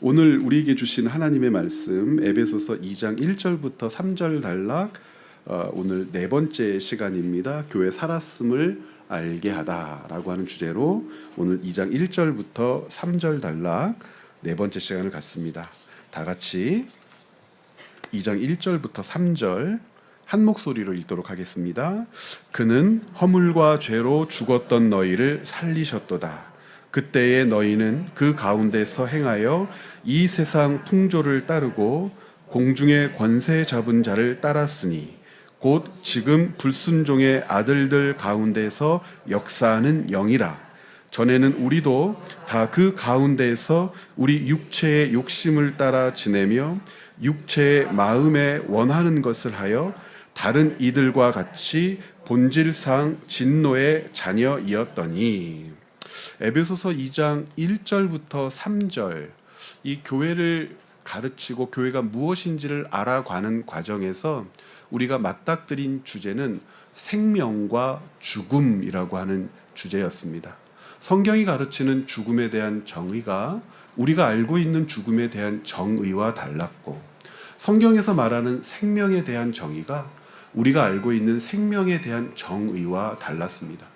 오늘 우리에게 주신 하나님의 말씀 에베소서 2장 1절부터 3절 단락, 오늘 네 번째 시간입니다. 교회 살았음을 알게 하다라고 하는 주제로 오늘 2장 1절부터 3절 단락 네 번째 시간을 갖습니다. 다 같이 2장 1절부터 3절 한 목소리로 읽도록 하겠습니다. 그는 허물과 죄로 죽었던 너희를 살리셨도다. 그때의 너희는 그 가운데서 행하여 이 세상 풍조를 따르고 공중의 권세 잡은 자를 따랐으니 곧 지금 불순종의 아들들 가운데서 역사하는 영이라. 전에는 우리도 다 그 가운데에서 우리 육체의 욕심을 따라 지내며 육체의 마음에 원하는 것을 하여 다른 이들과 같이 본질상 진노의 자녀이었더니. 에베소서 2장 1절부터 3절, 이 교회를 가르치고 교회가 무엇인지를 알아가는 과정에서 우리가 맞닥뜨린 주제는 생명과 죽음이라고 하는 주제였습니다. 성경이 가르치는 죽음에 대한 정의가 우리가 알고 있는 죽음에 대한 정의와 달랐고, 성경에서 말하는 생명에 대한 정의가 우리가 알고 있는 생명에 대한 정의와 달랐습니다.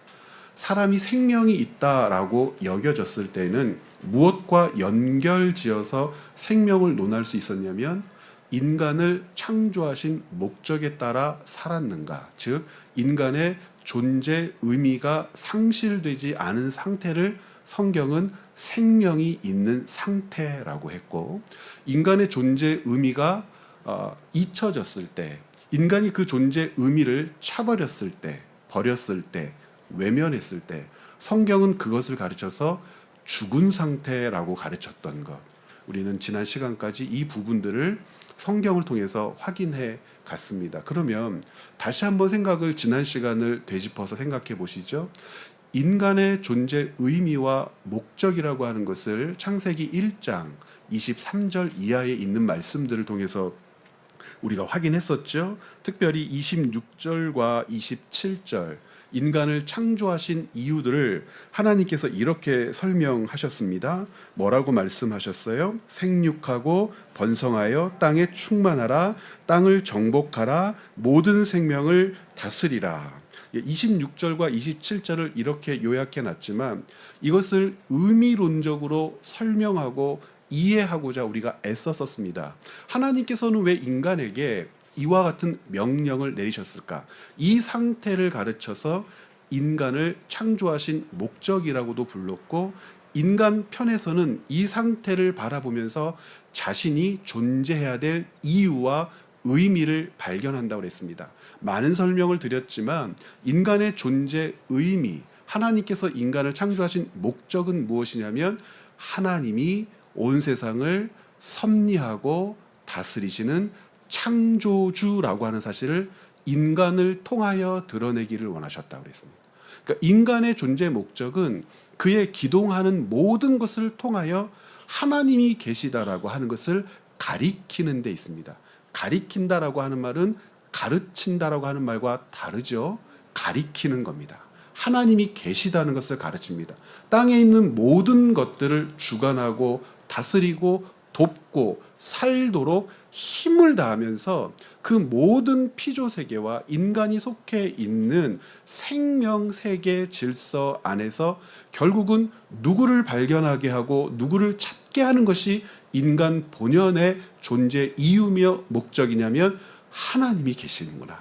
사람이 생명이 있다라고 여겨졌을 때는 무엇과 연결지어서 생명을 논할 수 있었냐면 인간을 창조하신 목적에 따라 살았는가, 즉 인간의 존재 의미가 상실되지 않은 상태를 성경은 생명이 있는 상태라고 했고, 인간의 존재 의미가 잊혀졌을 때, 인간이 그 존재 의미를 차버렸을 때, 버렸을 때, 외면했을 때 성경은 그것을 가르쳐서 죽은 상태라고 가르쳤던 것, 우리는 지난 시간까지 이 부분들을 성경을 통해서 확인해 갔습니다. 그러면 다시 한번 생각을, 지난 시간을 되짚어서 생각해 보시죠. 인간의 존재 의미와 목적이라고 하는 것을 창세기 1장 23절 이하에 있는 말씀들을 통해서 우리가 확인했었죠. 특별히 26절과 27절 인간을 창조하신 이유들을 하나님께서 이렇게 설명하셨습니다. 뭐라고 말씀하셨어요? 생육하고 번성하여 땅에 충만하라, 땅을 정복하라, 모든 생명을 다스리라. 26절과 27절을 이렇게 요약해 놨지만 이것을 의미론적으로 설명하고 이해하고자 우리가 애썼습니다. 하나님께서는 왜 인간에게 이와 같은 명령을 내리셨을까? 이 상태를 가르쳐서 인간을 창조하신 목적이라고도 불렀고, 인간 편에서는 이 상태를 바라보면서 자신이 존재해야 될 이유와 의미를 발견한다고 했습니다. 많은 설명을 드렸지만 인간의 존재 의미, 하나님께서 인간을 창조하신 목적은 무엇이냐면 하나님이 온 세상을 섭리하고 다스리시는 창조주라고 하는 사실을 인간을 통하여 드러내기를 원하셨다고 그랬습니다. 그러니까 인간의 존재 목적은 그의 기동하는 모든 것을 통하여 하나님이 계시다라고 하는 것을 가리키는 데 있습니다. 가리킨다라고 하는 말은 가르친다라고 하는 말과 다르죠. 가리키는 겁니다. 하나님이 계시다는 것을 가르칩니다. 땅에 있는 모든 것들을 주관하고 다스리고 돕고 살도록 힘을 다하면서 그 모든 피조세계와 인간이 속해 있는 생명세계 질서 안에서 결국은 누구를 발견하게 하고 누구를 찾게 하는 것이 인간 본연의 존재 이유며 목적이냐면 하나님이 계시는구나,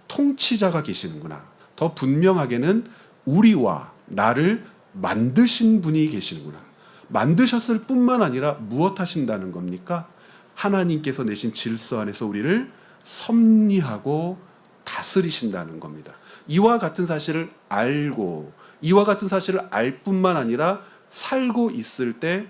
통치자가 계시는구나, 더 분명하게는 우리와 나를 만드신 분이 계시는구나. 만드셨을 뿐만 아니라 무엇 하신다는 겁니까? 하나님께서 내신 질서 안에서 우리를 섭리하고 다스리신다는 겁니다. 이와 같은 사실을 알고, 이와 같은 사실을 알 뿐만 아니라 살고 있을 때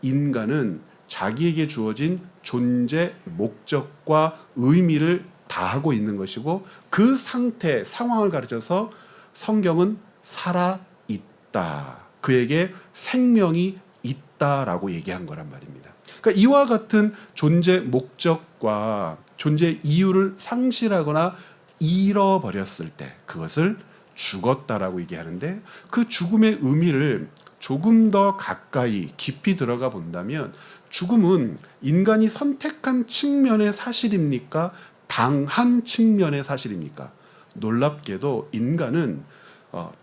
인간은 자기에게 주어진 존재 목적과 의미를 다하고 있는 것이고, 그 상태, 상황을 가르쳐서 성경은 살아있다, 그에게 생명이 있다라고 얘기한 거란 말입니다. 그러니까 이와 같은 존재 목적과 존재 이유를 상실하거나 잃어버렸을 때 그것을 죽었다라고 얘기하는데, 그 죽음의 의미를 조금 더 가까이 깊이 들어가 본다면 죽음은 인간이 선택한 측면의 사실입니까? 당한 측면의 사실입니까? 놀랍게도 인간은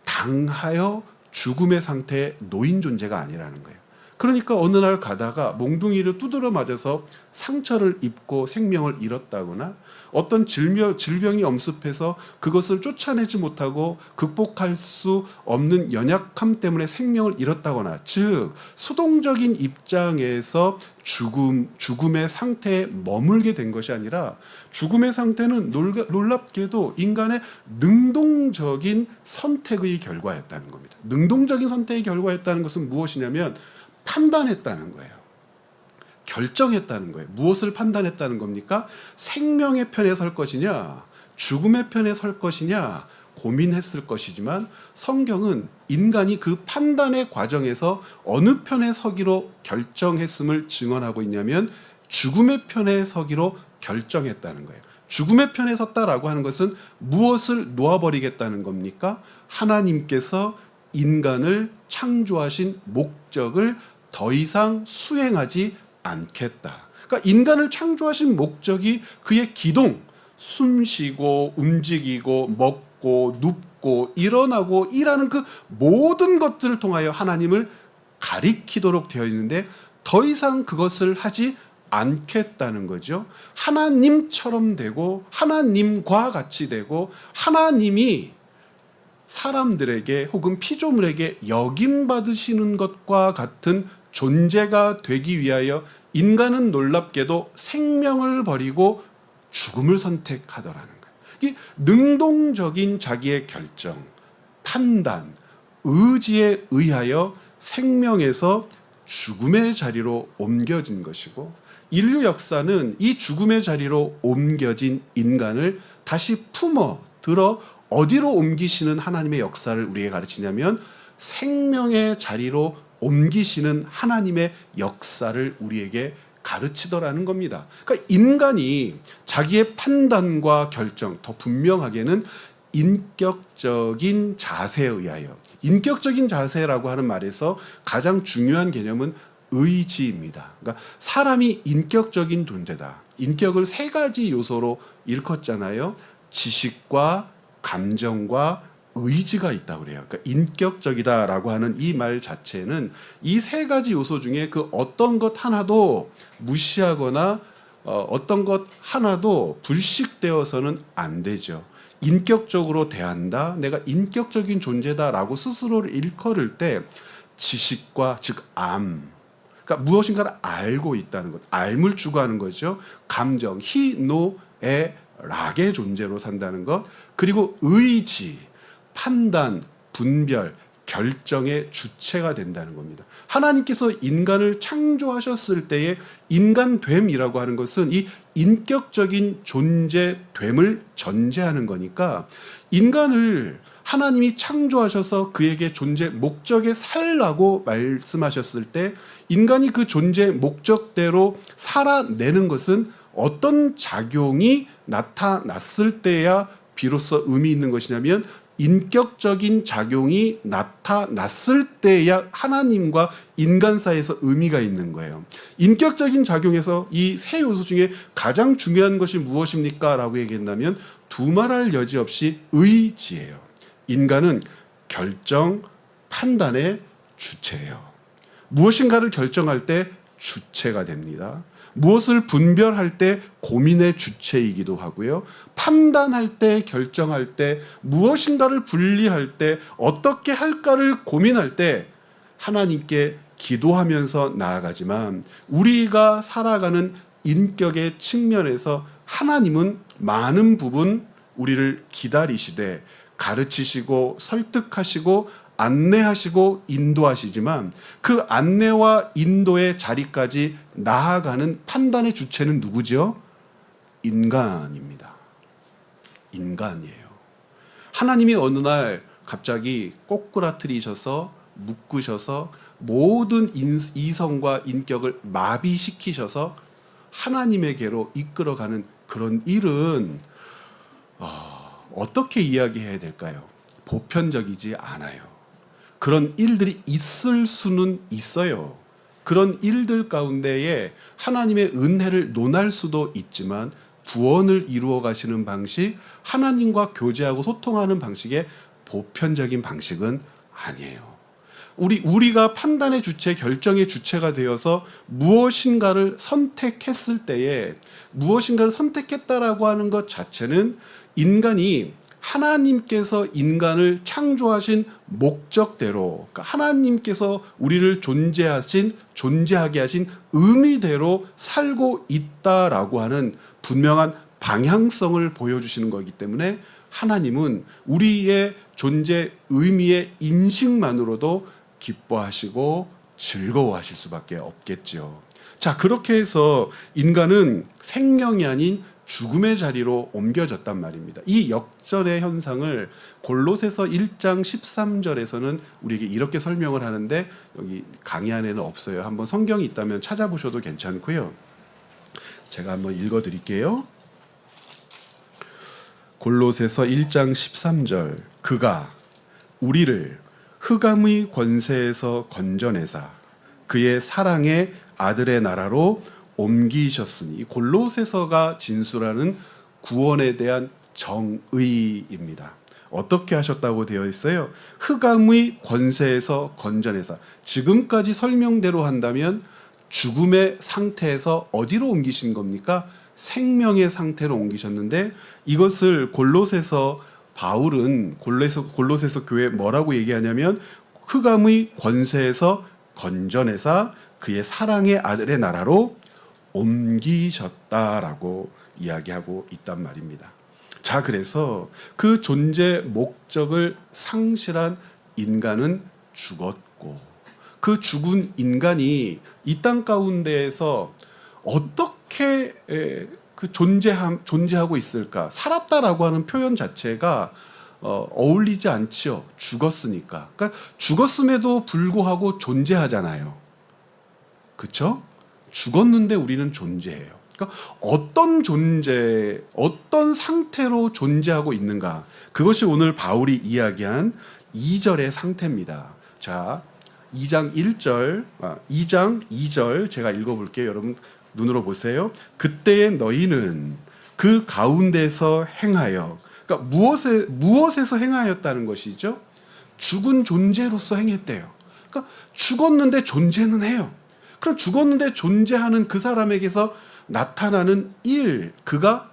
당하여 죽음의 상태에 놓인 존재가 아니라는 거예요. 그러니까 어느 날 가다가 몽둥이를 두드려 맞아서 상처를 입고 생명을 잃었다거나 어떤 질병이 엄습해서 그것을 쫓아내지 못하고 극복할 수 없는 연약함 때문에 생명을 잃었다거나, 즉 수동적인 입장에서 죽음의 상태에 머물게 된 것이 아니라 죽음의 상태는 놀랍게도 인간의 능동적인 선택의 결과였다는 겁니다. 능동적인 선택의 결과였다는 것은 무엇이냐면 판단했다는 거예요. 결정했다는 거예요. 무엇을 판단했다는 겁니까? 생명의 편에 설 것이냐, 죽음의 편에 설 것이냐 고민했을 것이지만 성경은 인간이 그 판단의 과정에서 어느 편에 서기로 결정했음을 증언하고 있냐면 죽음의 편에 서기로 결정했다는 거예요. 죽음의 편에 섰다라고 하는 것은 무엇을 놓아버리겠다는 겁니까? 하나님께서 인간을 창조하신 목적을 더 이상 수행하지 않겠다. 그러니까 인간을 창조하신 목적이 그의 기동, 숨쉬고 움직이고 먹고 눕고 일어나고 일하는 그 모든 것들을 통하여 하나님을 가리키도록 되어 있는데 더 이상 그것을 하지 않겠다는 거죠. 하나님처럼 되고 하나님과 같이 되고 하나님이 사람들에게 혹은 피조물에게 역임받으시는 것과 같은 존재가 되기 위하여 인간은 놀랍게도 생명을 버리고 죽음을 선택하더라는 거예요. 이 능동적인 자기의 결정, 판단, 의지에 의하여 생명에서 죽음의 자리로 옮겨진 것이고, 인류 역사는 이 죽음의 자리로 옮겨진 인간을 다시 품어 들어 어디로 옮기시는 하나님의 역사를 우리에게 가르치냐면 생명의 자리로 옮기시는 하나님의 역사를 우리에게 가르치더라는 겁니다. 그러니까 인간이 자기의 판단과 결정, 더 분명하게는 인격적인 자세에 의하여, 인격적인 자세라고 하는 말에서 가장 중요한 개념은 의지입니다. 그러니까 사람이 인격적인 존재다. 인격을 세 가지 요소로 일컫잖아요. 지식과 감정과 의지가 있다고 그래요. 그러니까 인격적이다라고 하는 이 말 자체는 이 세 가지 요소 중에 그 어떤 것 하나도 무시하거나 어떤 것 하나도 불식되어서는 안 되죠. 인격적으로 대한다, 내가 인격적인 존재다라고 스스로를 일컬을 때 지식과 즉 그러니까 무엇인가를 알고 있다는 것, 알물 추구하는 거죠. 감정, 희노애 락의 존재로 산다는 것, 그리고 의지, 판단, 분별, 결정의 주체가 된다는 겁니다. 하나님께서 인간을 창조하셨을 때의 인간됨이라고 하는 것은 이 인격적인 존재됨을 전제하는 거니까 인간을 하나님이 창조하셔서 그에게 존재 목적에 살라고 말씀하셨을 때 인간이 그 존재 목적대로 살아내는 것은 어떤 작용이 나타났을 때야 비로소 의미 있는 것이냐면 인격적인 작용이 나타났을 때야 하나님과 인간 사이에서 의미가 있는 거예요. 인격적인 작용에서 이 세 요소 중에 가장 중요한 것이 무엇입니까? 라고 얘기한다면 두말할 여지 없이 의지예요. 인간은 결정, 판단의 주체예요. 무엇인가를 결정할 때 주체가 됩니다. 무엇을 분별할 때 고민의 주체이기도 하고요. 판단할 때, 결정할 때, 무엇인가를 분리할 때, 어떻게 할까를 고민할 때 하나님께 기도하면서 나아가지만 우리가 살아가는 인격의 측면에서 하나님은 많은 부분 우리를 기다리시되 가르치시고 설득하시고 안내하시고 인도하시지만 그 안내와 인도의 자리까지 나아가는 판단의 주체는 누구죠? 인간입니다. 인간이에요. 하나님이 어느 날 갑자기 꼬꾸라뜨리셔서 묶으셔서 모든 이성과 인격을 마비시키셔서 하나님에게로 이끌어가는 그런 일은 어떻게 이야기해야 될까요? 보편적이지 않아요. 그런 일들이 있을 수는 있어요. 그런 일들 가운데에 하나님의 은혜를 논할 수도 있지만 구원을 이루어 가시는 방식, 하나님과 교제하고 소통하는 방식의 보편적인 방식은 아니에요. 우리가 판단의 주체, 결정의 주체가 되어서 무엇인가를 선택했을 때에 무엇인가를 선택했다라고 하는 것 자체는 인간이 하나님께서 인간을 창조하신 목적대로, 그러니까 하나님께서 우리를 존재하게 하신 의미대로 살고 있다라고 하는 분명한 방향성을 보여주시는 거기 때문에 하나님은 우리의 존재 의미의 인식만으로도 기뻐하시고 즐거워하실 수밖에 없겠죠. 자, 그렇게 해서 인간은 생명이 아닌 죽음의 자리로 옮겨졌단 말입니다. 이 역전의 현상을 골로새서 1장 13절에서는 우리에게 이렇게 설명을 하는데 여기 강의 안에는 없어요. 한번 성경이 있다면 찾아보셔도 괜찮고요. 제가 한번 읽어드릴게요. 골로새서 1장 13절 그가 우리를 흑암의 권세에서 건져내사 그의 사랑의 아들의 나라로 옮기셨으니, 골로새서가 진술하는 구원에 대한 정의입니다. 어떻게 하셨다고 되어 있어요? 흑암의 권세에서 건져내사. 지금까지 설명대로 한다면 죽음의 상태에서 어디로 옮기신 겁니까? 생명의 상태로 옮기셨는데, 이것을 골로새서 바울은 골로새서 교회에 뭐라고 얘기하냐면 흑암의 권세에서 건져내사 그의 사랑의 아들의 나라로 옮기셨다라고 이야기하고 있단 말입니다. 자, 그래서 그 존재 목적을 상실한 인간은 죽었고, 그 죽은 인간이 이 땅 가운데에서 어떻게 존재하고 있을까? 살았다라고 하는 표현 자체가 어울리지 않지요. 죽었으니까. 그러니까 죽었음에도 불구하고 존재하잖아요. 그렇죠? 죽었는데 우리는 존재해요. 그러니까 어떤 존재, 어떤 상태로 존재하고 있는가? 그것이 오늘 바울이 이야기한 2절의 상태입니다. 자, 2장 2절 제가 읽어볼게요. 여러분 눈으로 보세요. 그때의 너희는 그 가운데서 행하여, 그러니까 무엇에서 행하였다는 것이죠? 죽은 존재로서 행했대요. 그러니까 죽었는데 존재는 해요. 그럼 죽었는데 존재하는 그 사람에게서 나타나는 일, 그가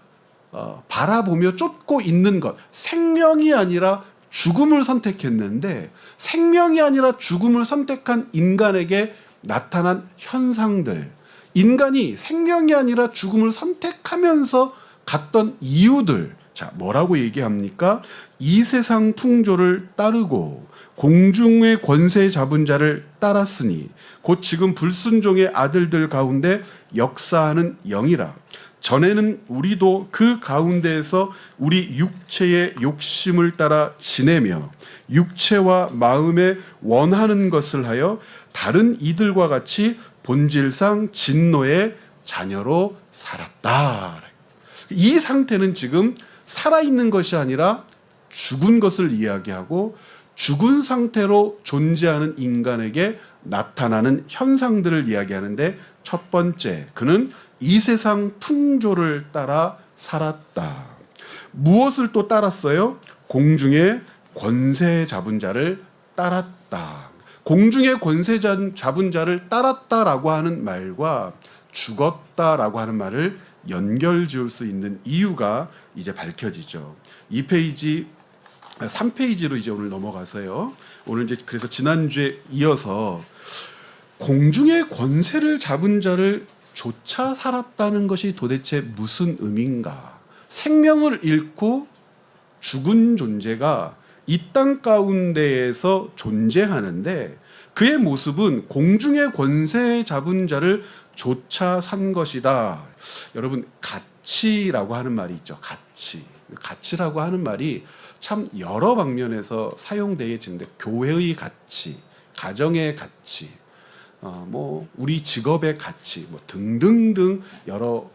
바라보며 쫓고 있는 것, 생명이 아니라 죽음을 선택했는데 생명이 아니라 죽음을 선택한 인간에게 나타난 현상들, 인간이 생명이 아니라 죽음을 선택하면서 갔던 이유들, 자, 뭐라고 얘기합니까? 이 세상 풍조를 따르고 공중의 권세 잡은 자를 따랐으니 곧 지금 불순종의 아들들 가운데 역사하는 영이라. 전에는 우리도 그 가운데에서 우리 육체의 욕심을 따라 지내며 육체와 마음에 원하는 것을 하여 다른 이들과 같이 본질상 진노의 자녀로 살았다. 이 상태는 지금 살아있는 것이 아니라 죽은 것을 이야기하고 죽은 상태로 존재하는 인간에게 나타나는 현상들을 이야기하는데, 첫 번째, 그는 이 세상 풍조를 따라 살았다. 무엇을 또 따랐어요? 공중의 권세 잡은 자를 따랐다. 공중의 권세 잡은 자를 따랐다라고 하는 말과 죽었다라고 하는 말을 연결 지을 수 있는 이유가 이제 밝혀지죠. 3페이지로 이제 오늘 넘어가서요. 오늘 이제 그래서 지난주에 이어서 공중의 권세를 잡은 자를 쫓아 살았다는 것이 도대체 무슨 의미인가? 생명을 잃고 죽은 존재가 이 땅 가운데에서 존재하는데 그의 모습은 공중의 권세 잡은 자를 쫓아 산 것이다. 여러분, 가치라고 하는 말이 있죠. 가치라고 하는 말이 참 여러 방면에서 사용되어지는데, 교회의 가치, 가정의 가치, 우리 직업의 가치, 등등등 여러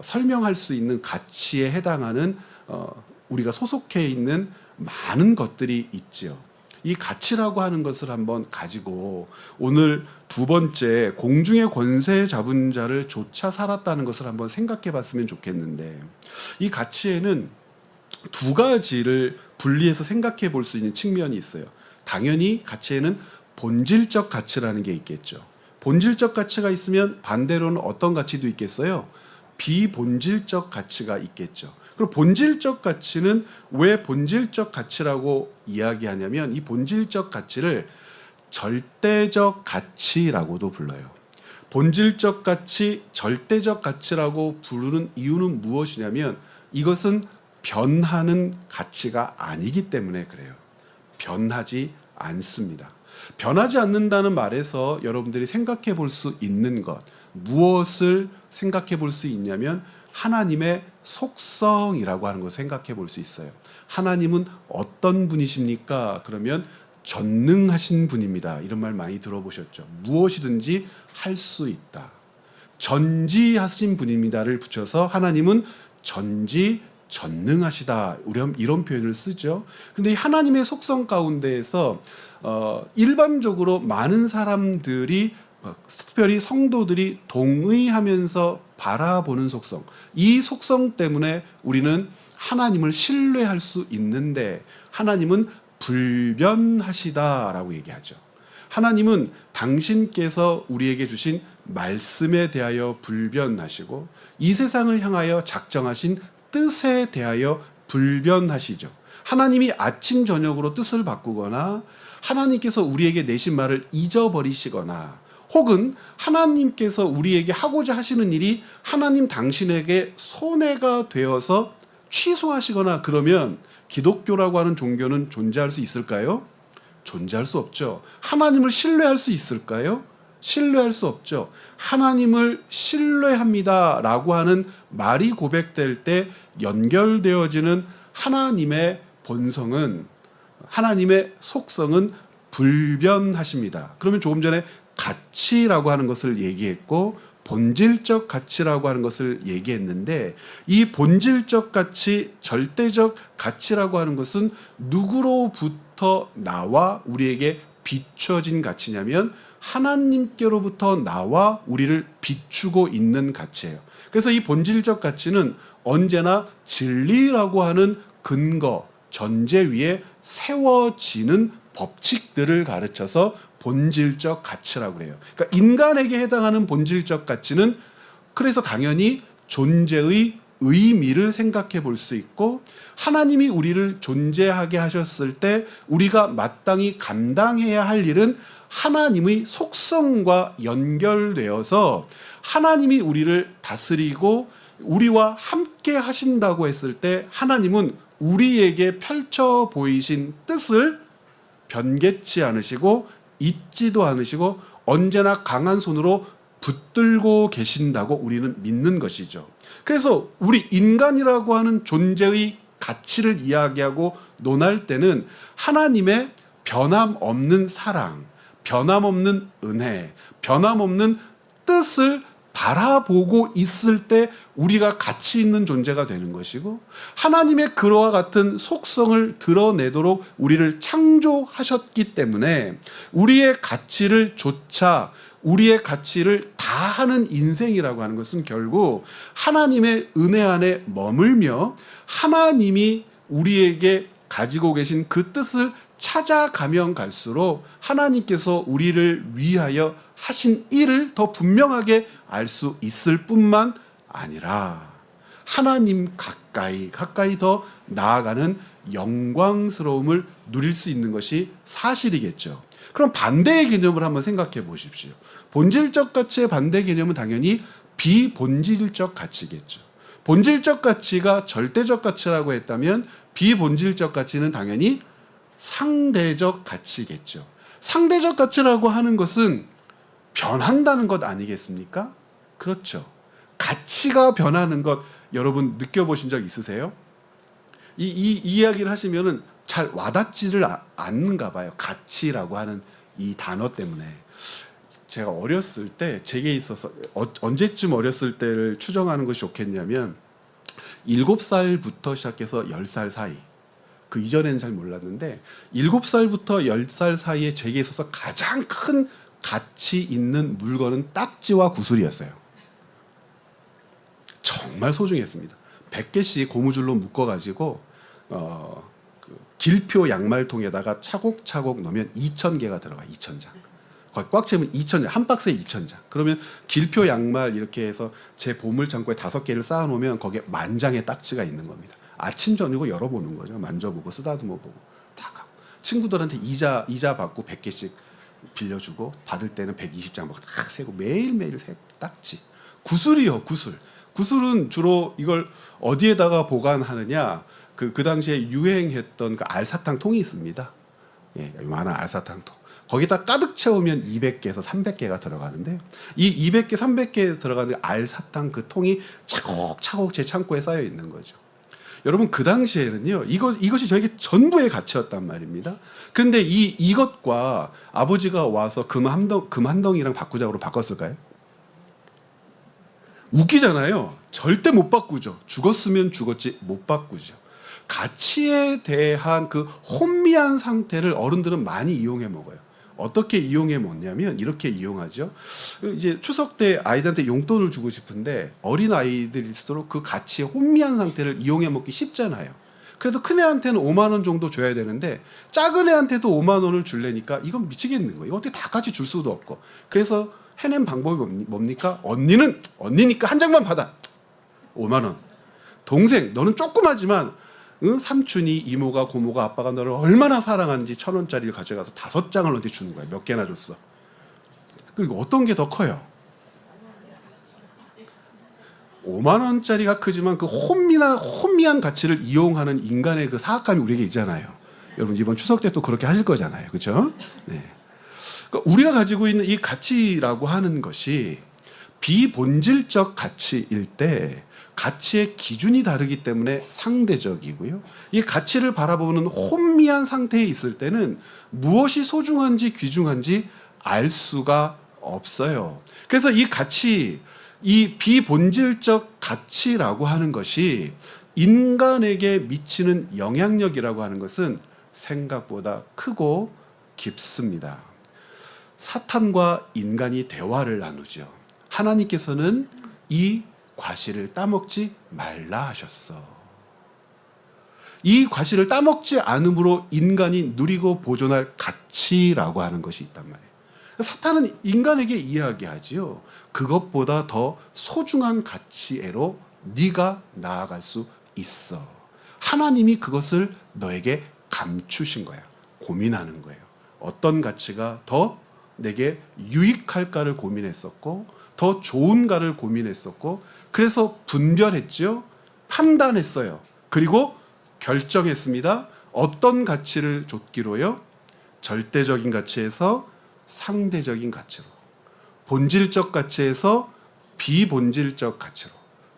설명할 수 있는 가치에 해당하는 우리가 소속해 있는 많은 것들이 있죠. 이 가치라고 하는 것을 한번 가지고 오늘 두 번째 공중의 권세 잡은 자를 쫓아 살았다는 것을 한번 생각해 봤으면 좋겠는데, 이 가치에는 두 가지를 분리해서 생각해 볼 수 있는 측면이 있어요. 당연히 가치에는 본질적 가치라는 게 있겠죠. 본질적 가치가 있으면 반대로는 어떤 가치도 있겠어요? 비본질적 가치가 있겠죠. 그리고 본질적 가치는 왜 본질적 가치라고 이야기하냐면, 이 본질적 가치를 절대적 가치라고도 불러요. 본질적 가치, 절대적 가치라고 부르는 이유는 무엇이냐면, 이것은 변하는 가치가 아니기 때문에 그래요. 변하지 않습니다. 변하지 않는다는 말에서 여러분들이 생각해 볼 수 있는 것, 무엇을 생각해 볼 수 있냐면 하나님의 속성이라고 하는 것을 생각해 볼 수 있어요. 하나님은 어떤 분이십니까? 그러면 전능하신 분입니다. 이런 말 많이 들어보셨죠. 무엇이든지 할 수 있다. 전지하신 분입니다를 붙여서 하나님은 전지전능하시다, 이런 표현을 쓰죠. 근데 이 하나님의 속성 가운데에서 일반적으로 많은 사람들이, 특별히 성도들이 동의하면서 바라보는 속성, 이 속성 때문에 우리는 하나님을 신뢰할 수 있는데, 하나님은 불변하시다라고 얘기하죠. 하나님은 당신께서 우리에게 주신 말씀에 대하여 불변하시고, 이 세상을 향하여 작정하신 뜻에 대하여 불변하시죠. 하나님이 아침 저녁으로 뜻을 바꾸거나 하나님께서 우리에게 내신 말을 잊어버리시거나, 혹은 하나님께서 우리에게 하고자 하시는 일이 하나님 당신에게 손해가 되어서 취소하시거나 그러면 기독교라고 하는 종교는 존재할 수 있을까요? 존재할 수 없죠. 하나님을 신뢰할 수 있을까요? 신뢰할 수 없죠. 하나님을 신뢰합니다라고 하는 말이 고백될 때 연결되어지는 하나님의 본성은, 하나님의 속성은 불변하십니다. 그러면 조금 전에 가치라고 하는 것을 얘기했고 본질적 가치라고 하는 것을 얘기했는데, 이 본질적 가치, 절대적 가치라고 하는 것은 누구로부터 나와 우리에게 비춰진 가치냐면 하나님께로부터 나와 우리를 비추고 있는 가치예요. 그래서 이 본질적 가치는 언제나 진리라고 하는 근거, 전제 위에 세워지는 법칙들을 가르쳐서 본질적 가치라고 해요. 그러니까 인간에게 해당하는 본질적 가치는 그래서 당연히 존재의 의미를 생각해 볼 수 있고, 하나님이 우리를 존재하게 하셨을 때 우리가 마땅히 감당해야 할 일은 하나님의 속성과 연결되어서 하나님이 우리를 다스리고 우리와 함께 하신다고 했을 때 하나님은 우리에게 펼쳐 보이신 뜻을 변개치 않으시고 잊지도 않으시고 언제나 강한 손으로 붙들고 계신다고 우리는 믿는 것이죠. 그래서 우리 인간이라고 하는 존재의 가치를 이야기하고 논할 때는 하나님의 변함없는 사랑, 변함없는 은혜, 변함없는 뜻을 바라보고 있을 때 우리가 가치 있는 존재가 되는 것이고, 하나님의 그와 같은 속성을 드러내도록 우리를 창조하셨기 때문에 우리의 가치를 좇아 우리의 가치를 다하는 인생이라고 하는 것은 결국 하나님의 은혜 안에 머물며 하나님이 우리에게 가지고 계신 그 뜻을 찾아가면 갈수록 하나님께서 우리를 위하여 하신 일을 더 분명하게 알 수 있을 뿐만 아니라 하나님 가까이 더 나아가는 영광스러움을 누릴 수 있는 것이 사실이겠죠. 그럼 반대의 개념을 한번 생각해 보십시오. 본질적 가치의 반대 개념은 당연히 비본질적 가치겠죠. 본질적 가치가 절대적 가치라고 했다면 비본질적 가치는 당연히 상대적 가치겠죠. 상대적 가치라고 하는 것은 변한다는 것 아니겠습니까? 그렇죠. 가치가 변하는 것 여러분 느껴보신 적 있으세요? 이 이야기를 하시면은 잘 와닿지를 않는가 봐요. 가치라고 하는 이 단어 때문에. 제가 어렸을 때 제게 있어서 언제쯤 어렸을 때를 추정하는 것이 좋겠냐면 7살부터 시작해서 10살 사이, 그 이전에는 잘 몰랐는데 7살부터 10살 사이에 제게 있어서 가장 큰 가치 있는 물건은 딱지와 구슬이었어요. 정말 소중했습니다. 100개씩 고무줄로 묶어가지고 그 길표 양말통에다가 차곡차곡 넣으면 2,000개가 들어가요. 2,000장. 거기 꽉 채우면 2,000장, 한 박스에 2,000장. 그러면 길표 양말 이렇게 해서 제 보물창고에 5개를 쌓아놓으면 거기에 10,000장의 딱지가 있는 겁니다. 아침 저녁으로 열어보는 거죠. 만져보고 쓰다듬어보고 다 가고. 친구들한테 이자 받고 100개씩 빌려주고 받을 때는 120장 막 딱 세고 매일매일 세고 딱지. 구슬이요. 구슬은 주로 이걸 어디에다가 보관하느냐. 그 당시에 유행했던 그 알사탕 통이 있습니다. 예, 요만한 알사탕 통. 거기다 가득 채우면 200개에서 300개가 들어가는데요. 이 200개, 300개 들어가는 알사탕 그 통이 차곡차곡 제 창고에 쌓여 있는 거죠. 여러분 그 당시에는요. 이것이 저에게 전부의 가치였단 말입니다. 그런데 이것과 아버지가 와서 금 한 덩이랑 바꾸자고 바꿨을까요? 웃기잖아요. 절대 못 바꾸죠. 죽었으면 죽었지 못 바꾸죠. 가치에 대한 그 혼미한 상태를 어른들은 많이 이용해 먹어요. 어떻게 이용해 먹냐면 이렇게 이용하죠. 이제 추석 때 아이들한테 용돈을 주고 싶은데 어린 아이들일수록 그 가치의 혼미한 상태를 이용해 먹기 쉽잖아요. 그래도 큰 애한테는 5만 원 정도 줘야 되는데 작은 애한테도 5만 원을 줄래니까 이건 미치겠는 거예요. 이거 어떻게 다 같이 줄 수도 없고. 그래서 해낸 방법이 뭡니까? 언니니까 한 장만 받아. 5만 원. 동생 너는 조그마지만 삼촌이 이모가 고모가 아빠가 너를 얼마나 사랑하는지 1,000원짜리를 가져가서 5장을 너한테 주는 거야. 몇 개나 줬어. 그리고 어떤 게 더 커요? 5만 원짜리가 크지만 그 혼미한 가치를 이용하는 인간의 그 사악감이 우리에게 있잖아요. 여러분 이번 추석 때 또 그렇게 하실 거잖아요. 그렇죠? 네. 그러니까 우리가 가지고 있는 이 가치라고 하는 것이 비본질적 가치일 때 가치의 기준이 다르기 때문에 상대적이고요. 이 가치를 바라보는 혼미한 상태에 있을 때는 무엇이 소중한지 귀중한지 알 수가 없어요. 그래서 이 가치, 이 비본질적 가치라고 하는 것이 인간에게 미치는 영향력이라고 하는 것은 생각보다 크고 깊습니다. 사탄과 인간이 대화를 나누죠. 하나님께서는 이 과실을 따먹지 말라 하셨어. 이 과실을 따먹지 않음으로 인간이 누리고 보존할 가치라고 하는 것이 있단 말이에요. 사탄은 인간에게 이야기하지요. 그것보다 더 소중한 가치애로 네가 나아갈 수 있어. 하나님이 그것을 너에게 감추신 거야. 고민하는 거예요. 어떤 가치가 더 내게 유익할까를 고민했었고 더 좋은가를 고민했었고 그래서 분별했죠. 판단했어요. 그리고 결정했습니다. 어떤 가치를 줬기로요? 절대적인 가치에서 상대적인 가치로, 본질적 가치에서 비본질적 가치로,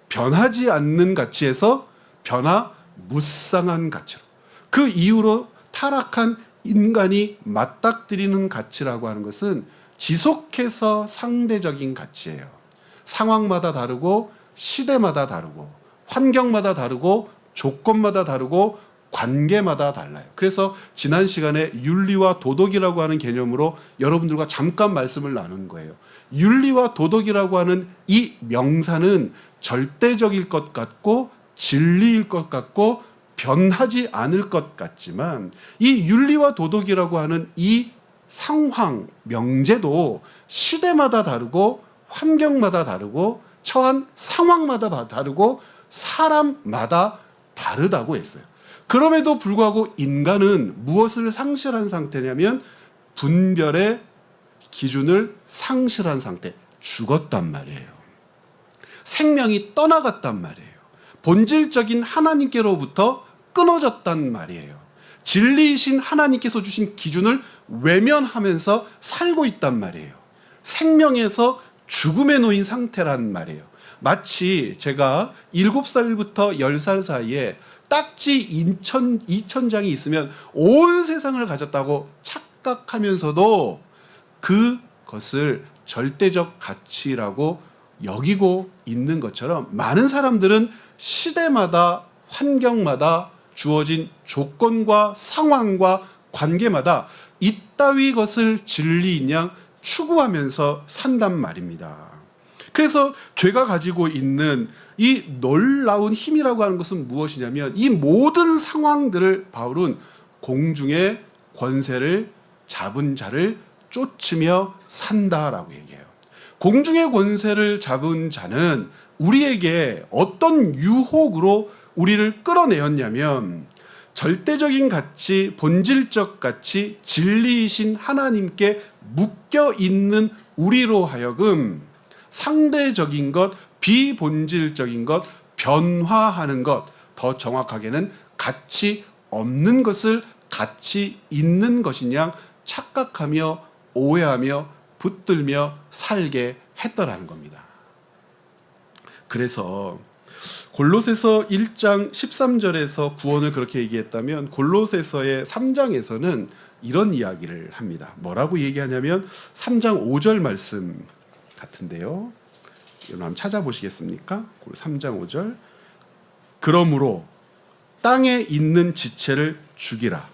변하지 않는 가치에서 변화무쌍한 가치로. 그 이후로 타락한 인간이 맞닥뜨리는 가치라고 하는 것은 지속해서 상대적인 가치예요. 상황마다 다르고 시대마다 다르고 환경마다 다르고 조건마다 다르고 관계마다 달라요. 그래서 지난 시간에 윤리와 도덕이라고 하는 개념으로 여러분들과 잠깐 말씀을 나눈 거예요. 윤리와 도덕이라고 하는 이 명사는 절대적일 것 같고 진리일 것 같고 변하지 않을 것 같지만 이 윤리와 도덕이라고 하는 이 상황, 명제도 시대마다 다르고 환경마다 다르고 처한 상황마다 다르고 사람마다 다르다고 했어요. 그럼에도 불구하고 인간은 무엇을 상실한 상태냐면 분별의 기준을 상실한 상태, 죽었단 말이에요. 생명이 떠나갔단 말이에요. 본질적인 하나님께로부터 끊어졌단 말이에요. 진리이신 하나님께서 주신 기준을 외면하면서 살고 있단 말이에요. 생명에서 죽음에 놓인 상태란 말이에요. 마치 제가 7살부터 10살 사이에 딱지 2,000장이 있으면 온 세상을 가졌다고 착각하면서도 그것을 절대적 가치라고 여기고 있는 것처럼 많은 사람들은 시대마다 환경마다 주어진 조건과 상황과 관계마다 이따위 것을 진리인 양 추구하면서 산단 말입니다. 그래서 죄가 가지고 있는 이 놀라운 힘이라고 하는 것은 무엇이냐면 이 모든 상황들을 바울은 공중의 권세를 잡은 자를 쫓으며 산다라고 얘기해요. 공중의 권세를 잡은 자는 우리에게 어떤 유혹으로 우리를 끌어내었냐면 절대적인 가치, 본질적 가치, 진리이신 하나님께 묶여 있는 우리로 하여금 상대적인 것, 비본질적인 것, 변화하는 것, 더 정확하게는 가치 없는 것을 가치 있는 것인 양 착각하며 오해하며 붙들며 살게 했더라는 겁니다. 그래서 골로새서 1장 13절에서 구원을 그렇게 얘기했다면 골로새서의 3장에서는 이런 이야기를 합니다. 뭐라고 얘기하냐면 3장 5절 말씀 같은데요. 여러분 한번 찾아보시겠습니까? 3장 5절. 그러므로 땅에 있는 지체를 죽이라.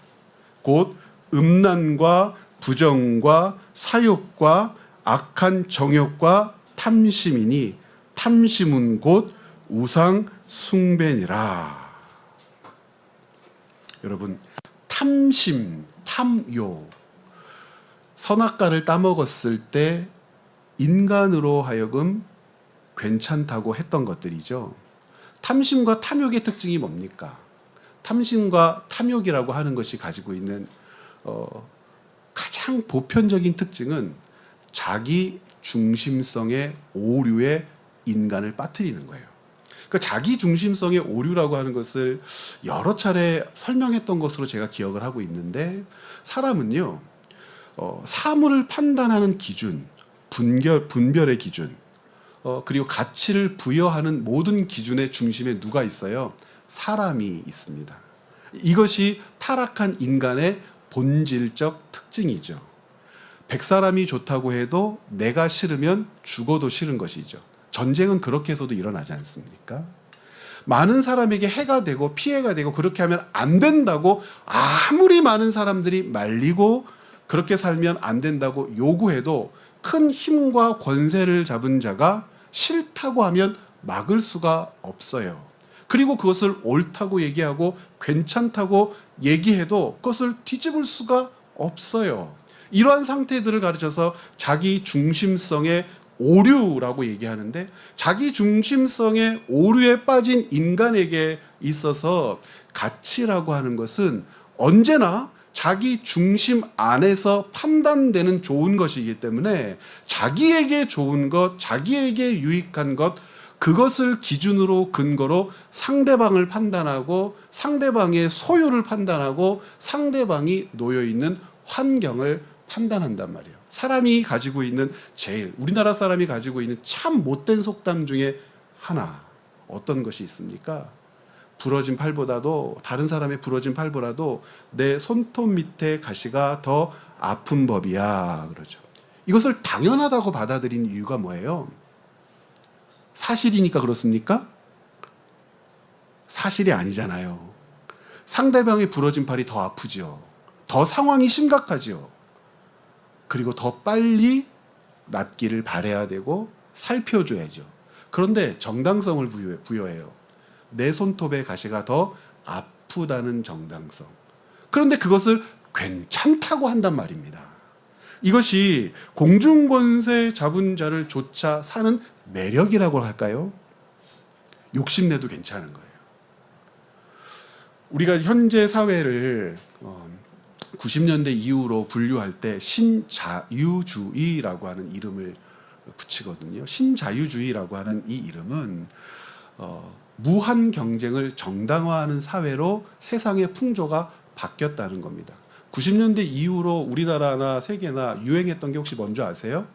곧 음란과 부정과 사욕과 악한 정욕과 탐심이니 탐심은 곧 우상 숭배니라. 여러분, 탐심, 탐욕, 선악과를 따먹었을 때 인간으로 하여금 괜찮다고 했던 것들이죠. 탐심과 탐욕의 특징이 뭡니까? 탐심과 탐욕이라고 하는 것이 가지고 있는 가장 보편적인 특징은 자기 중심성의 오류에 인간을 빠뜨리는 거예요. 그러니까 자기 중심성의 오류라고 하는 것을 여러 차례 설명했던 것으로 제가 기억을 하고 있는데 사람은요, 사물을 판단하는 기준, 분별의 기준, 그리고 가치를 부여하는 모든 기준의 중심에 누가 있어요? 사람이 있습니다. 이것이 타락한 인간의 본질적 특징이죠. 100사람이 좋다고 해도 내가 싫으면 죽어도 싫은 것이죠. 전쟁은 그렇게 해서도 일어나지 않습니까? 많은 사람에게 해가 되고 피해가 되고 그렇게 하면 안 된다고 아무리 많은 사람들이 말리고 그렇게 살면 안 된다고 요구해도 큰 힘과 권세를 잡은 자가 싫다고 하면 막을 수가 없어요. 그리고 그것을 옳다고 얘기하고 괜찮다고 얘기해도 그것을 뒤집을 수가 없어요. 이러한 상태들을 가르쳐서 자기 중심성의 오류라고 얘기하는데 자기 중심성의 오류에 빠진 인간에게 있어서 가치라고 하는 것은 언제나 자기 중심 안에서 판단되는 좋은 것이기 때문에 자기에게 좋은 것, 자기에게 유익한 것, 그것을 기준으로 근거로 상대방을 판단하고 상대방의 소유를 판단하고 상대방이 놓여있는 환경을 판단한단 말이에요. 사람이 가지고 있는 우리나라 사람이 가지고 있는 참 못된 속담 중에 하나, 어떤 것이 있습니까? 부러진 팔보다도, 다른 사람의 부러진 팔보다도 내 손톱 밑에 가시가 더 아픈 법이야 그러죠. 이것을 당연하다고 받아들인 이유가 뭐예요? 사실이니까 그렇습니까? 사실이 아니잖아요. 상대방의 부러진 팔이 더 아프죠. 더 상황이 심각하죠. 그리고 더 빨리 낫기를 바라야 되고 살펴줘야죠. 그런데 정당성을 부여해요. 내 손톱의 가시가 더 아프다는 정당성. 그런데 그것을 괜찮다고 한단 말입니다. 이것이 공중권세 잡은 자를 쫓아 사는 매력이라고 할까요? 욕심내도 괜찮은 거예요. 우리가 현재 사회를 90년대 이후로 분류할 때 신자유주의라고 하는 이름을 붙이거든요. 신자유주의라고 하는 이 이름은 무한 경쟁을 정당화하는 사회로 세상의 풍조가 바뀌었다는 겁니다. 90년대 이후로 우리나라나 세계나 유행했던 게 혹시 뭔지 아세요?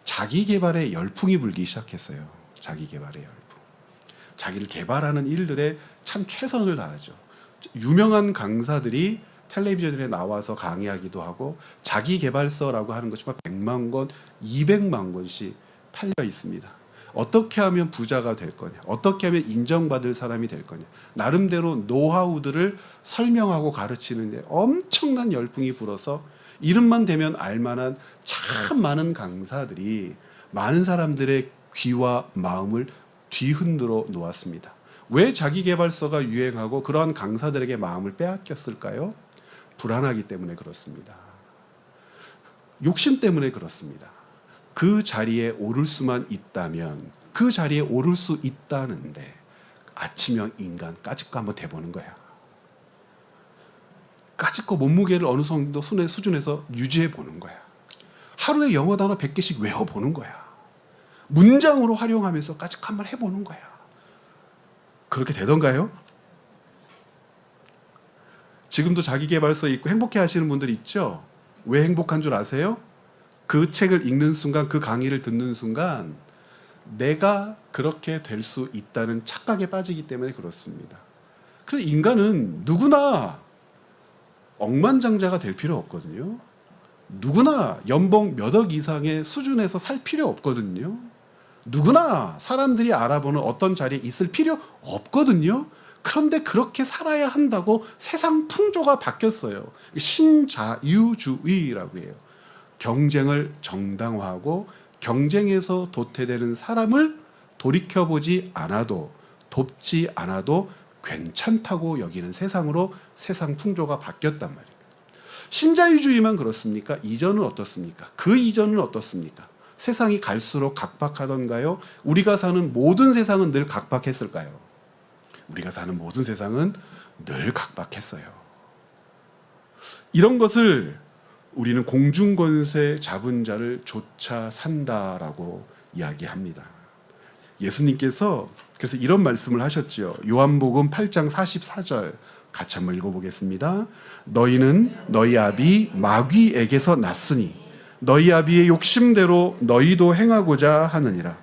자기 개발의 열풍이 불기 시작했어요. 자기 개발의 열풍. 자기를 개발하는 일들에 참 최선을 다하죠. 유명한 강사들이 텔레비전에 나와서 강의하기도 하고 자기 개발서라고 하는 것이 100만 권, 200만 권씩 팔려 있습니다. 어떻게 하면 부자가 될 거냐, 어떻게 하면 인정받을 사람이 될 거냐, 나름대로 노하우들을 설명하고 가르치는데 엄청난 열풍이 불어서 이름만 대면 알만한 참 많은 강사들이 많은 사람들의 귀와 마음을 뒤흔들어 놓았습니다. 왜 자기계발서가 유행하고 그러한 강사들에게 마음을 빼앗겼을까요? 불안하기 때문에 그렇습니다. 욕심 때문에 그렇습니다. 그 자리에 오를 수만 있다면, 그 자리에 오를 수 있다는데 아침형 인간 까짓거 한번 대보는 거야. 까짓거 몸무게를 어느 정도 순의 수준에서 유지해 보는 거야. 하루에 영어 단어 100개씩 외워보는 거야. 문장으로 활용하면서 까짓거 한번 해보는 거야. 그렇게 되던가요? 지금도 자기계발서 읽고 행복해 하시는 분들 있죠? 왜 행복한 줄 아세요? 그 책을 읽는 순간, 그 강의를 듣는 순간 내가 그렇게 될 수 있다는 착각에 빠지기 때문에 그렇습니다. 그래서 인간은 누구나 억만장자가 될 필요 없거든요. 누구나 연봉 몇 억 이상의 수준에서 살 필요 없거든요. 누구나 사람들이 알아보는 어떤 자리에 있을 필요 없거든요. 그런데 그렇게 살아야 한다고 세상 풍조가 바뀌었어요. 신자유주의라고 해요. 경쟁을 정당화하고 경쟁에서 도태되는 사람을 돌이켜보지 않아도, 돕지 않아도 괜찮다고 여기는 세상으로 세상 풍조가 바뀌었단 말이에요. 신자유주의만 그렇습니까? 이전은 어떻습니까? 그 이전은 어떻습니까? 세상이 갈수록 각박하던가요? 우리가 사는 모든 세상은 늘 각박했을까요? 우리가 사는 모든 세상은 늘 각박했어요. 이런 것을 우리는 공중권세 잡은 자를 좇아 산다라고 이야기합니다. 예수님께서 그래서 이런 말씀을 하셨죠. 요한복음 8장 44절 같이 한번 읽어보겠습니다. 너희는 너희 아비 마귀에게서 났으니 너희 아비의 욕심대로 너희도 행하고자 하느니라.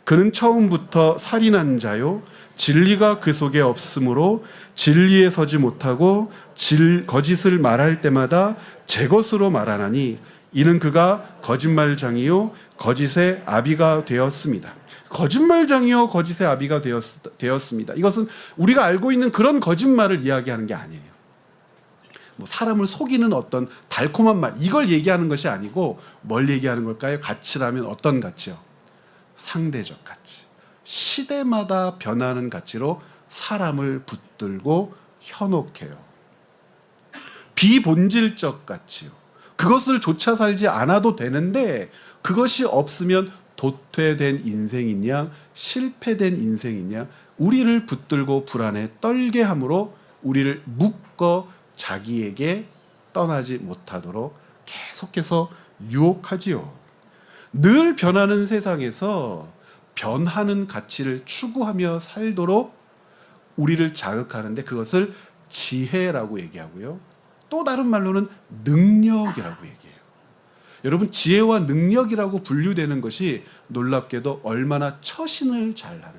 그는 처음부터 살인한 자요 진리가 그 속에 없으므로 진리에 서지 못하고 거짓을 말할 때마다 제 것으로 말하나니 이는 그가 거짓말장이요 거짓의 아비가 되었습니다. 거짓말장이요 거짓의 아비가 되었습니다. 이것은 우리가 알고 있는 그런 거짓말을 이야기하는 게 아니에요. 뭐 사람을 속이는 어떤 달콤한 말 이걸 얘기하는 것이 아니고 뭘 얘기하는 걸까요? 가치라면 어떤 가치요? 상대적 가치. 시대마다 변하는 가치로 사람을 붙들고 현혹해요. 비본질적 가치요. 그것을 조차 살지 않아도 되는데 그것이 없으면 도태된 인생이냐 실패된 인생이냐 우리를 붙들고 불안에 떨게 함으로 우리를 묶어 자기에게 떠나지 못하도록 계속해서 유혹하지요. 늘 변하는 세상에서 변하는 가치를 추구하며 살도록 우리를 자극하는데 그것을 지혜라고 얘기하고요. 또 다른 말로는 능력이라고 얘기해요. 여러분 지혜와 능력이라고 분류되는 것이 놀랍게도 얼마나 처신을 잘하느냐,